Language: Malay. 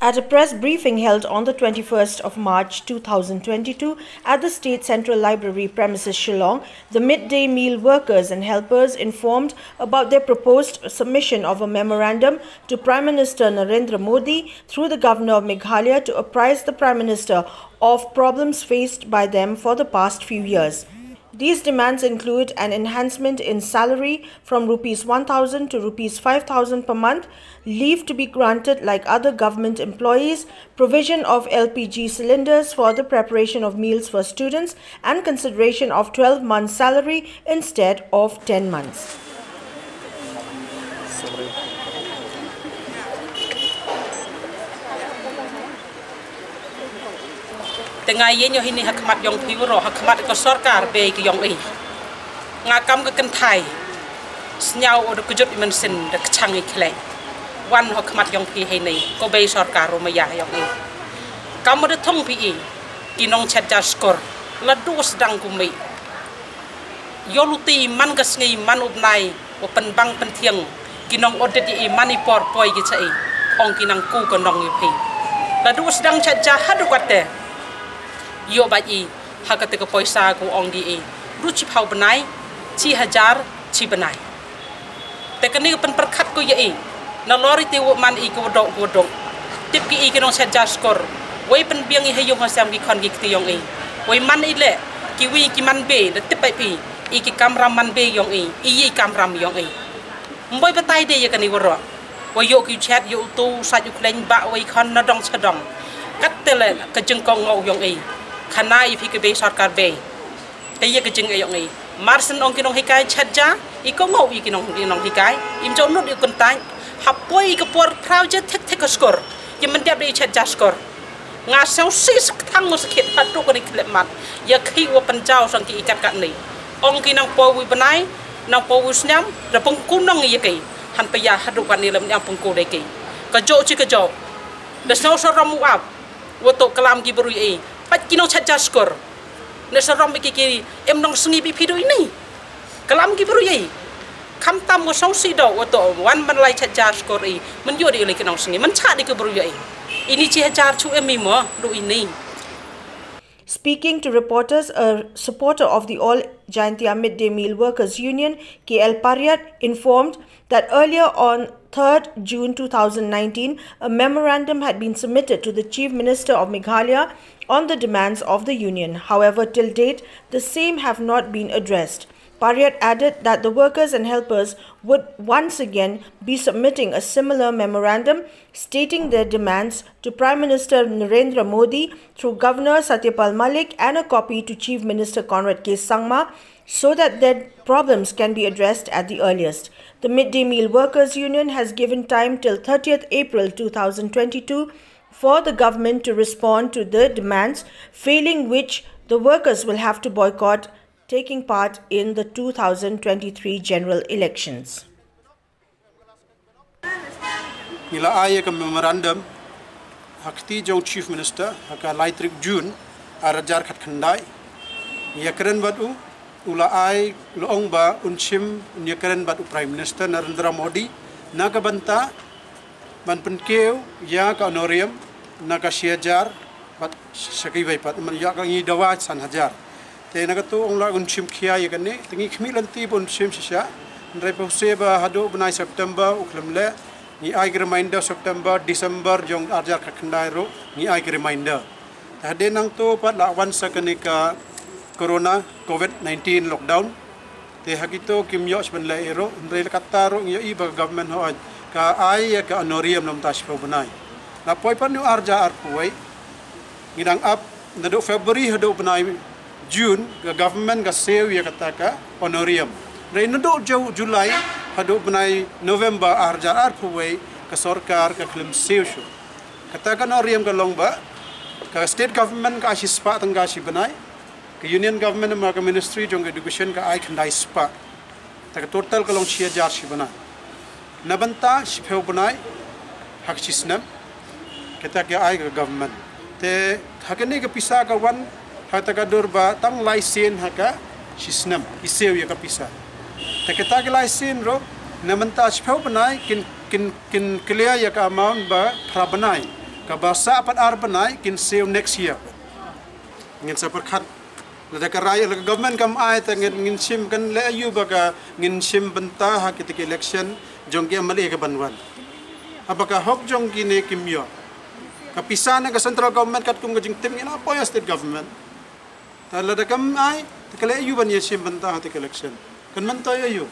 At a press briefing held on the 21st of March 2022 at the State Central Library premises Shillong, the midday meal workers and helpers informed about their proposed submission of a memorandum to Prime Minister Narendra Modi through the Governor of Meghalaya to apprise the Prime Minister of problems faced by them for the past few years. These demands include an enhancement in salary from Rs 1,000 to Rs 5,000 per month, leave to be granted like other government employees, provision of LPG cylinders for the preparation of meals for students, and consideration of 12 months' salary instead of 10 months. Tengah ye nyo hini hakmat yong piwro hakmat ko sarkar be ki yong ngakam ke kentai snyau od kujut mensin de kchang ikhle wan hakmat yong pi hini ko be sarkar rumaya yong kam de thong pi kinong chat jaskor la dus dang kumi yoluti man gas ngi man ubnai o pen bang pen thiang kinong odet i manipor poi ki chai ong kinang ku ko nong pi la dus dang chat jahadu kwate yo bayi hakate ko poisa ko ong di ruchi phau banai chi hajar chi banai te kani pen perkhat ko ye na lori te wo man I ko dok tip ki kinong set jaskor wei pen biang I hayong hasam ki khon ki ti yong wei man I le ki wi ki man be de tip pai pi ki kamram man be yong I kamram yong mboi batai de ye kani woro wo yo ki chat yo tu sa ju kleng ba wei khon na dong chadong kat tele ka jeng kong ngau yong khana I phi ke be sarkar be te ye ke jing ayong marsen ong kinong hikai chatja I ko ngau I kinong hikai im jo not I kun tai hapoi ke por project tek skor ye mendap de chatja skor nga sau sis thang mo sakit patu ko ni klemat ye khi wo panjau sang ki ikat kat ni ong kinong po wi banai nang po wi snam ra pong kunong ye kai han pa ya hadu kan ni lam yang pong ko de kai ka jo chi ka jo de sau so ramu ap wo to kalam ki bru pat kinong chat jaskor ne saram ki em nong sngi bi phidu ini kalam ki bru ye kham tam mo sau si do to wan man lai chat jaskor man yo di le kinong sngi man cha di ke bru ye ini chi hajar chu em mo do ini. Speaking to reporters, a supporter of the All Jaintia Midday Meal Workers Union, KL Pariat, informed that earlier on 3rd June 2019, a memorandum had been submitted to the Chief Minister of Meghalaya on the demands of the union. However, till date, the same have not been addressed. Pariat added that the workers and helpers would once again be submitting a similar memorandum stating their demands to Prime Minister Narendra Modi through Governor Satyapal Malik and a copy to Chief Minister Conrad K. Sangma so that their problems can be addressed at the earliest. The Midday Meal Workers Union has given time till 30th April 2022 for the government to respond to the demands, failing which the workers will have to boycott taking part in the 2023 general elections. Nila aya ka memorandum hakti jong Chief Minister haka laitrik June arajar khat khandai ya keren batu ula ai loong ba unchim ya keren batu Prime Minister Narendra Modi na ka banta ban penkeu ya ka honorarium na ka siajar bat sakai bai pat man ya ka ngi dawa san hajar te na ka tu ong la unchim khia ya kan ne tingi khmi lanti bon sim sisa ndrai pa seba hado benai September uklam le ni ai reminder September December jong arjar ka khandai ro ni ai reminder hade nang to pat la wan sakanika corona COVID-19 lockdown te hagito kimyo sben le ero ndrai kata ro ngi iba government ho ka ai ka honorarium nom tas pro benai la poi pan nu arja arpoi ngidang up nado February hado benai June ke government ka save ya kata ka honorarium re nado July hado benai November arja arpoi ka sarkar ka klem save shu kata ka honorarium ka longba ka state government ka asispa tangga si benai ke union government ma ka ministry jong education ka ai khandai spa ta total ka long chia jar si benai nabanta si pheu benai hak chisnam kita ke ai ka government te hakene ka pisa ka wan hata ka durba tang license haka chisnam iseu ya ka pisa te kita ke license ro nabanta si pheu benai kin clear ya ka amount ba phra benai kabasa apat arbanai kin sale next year ngin saperkat lada karaya la government kam ai ta ngin sim kan le ayu baga ngin sim benta ha ketika election jongki amali ke banwan apakah hok jongki ne kimyo kapisana ka central government kat kum gajing tim ina apoya state government ta lada kam ai ta kale ayu ban yesim benta ha ketika election kan mentoy ayu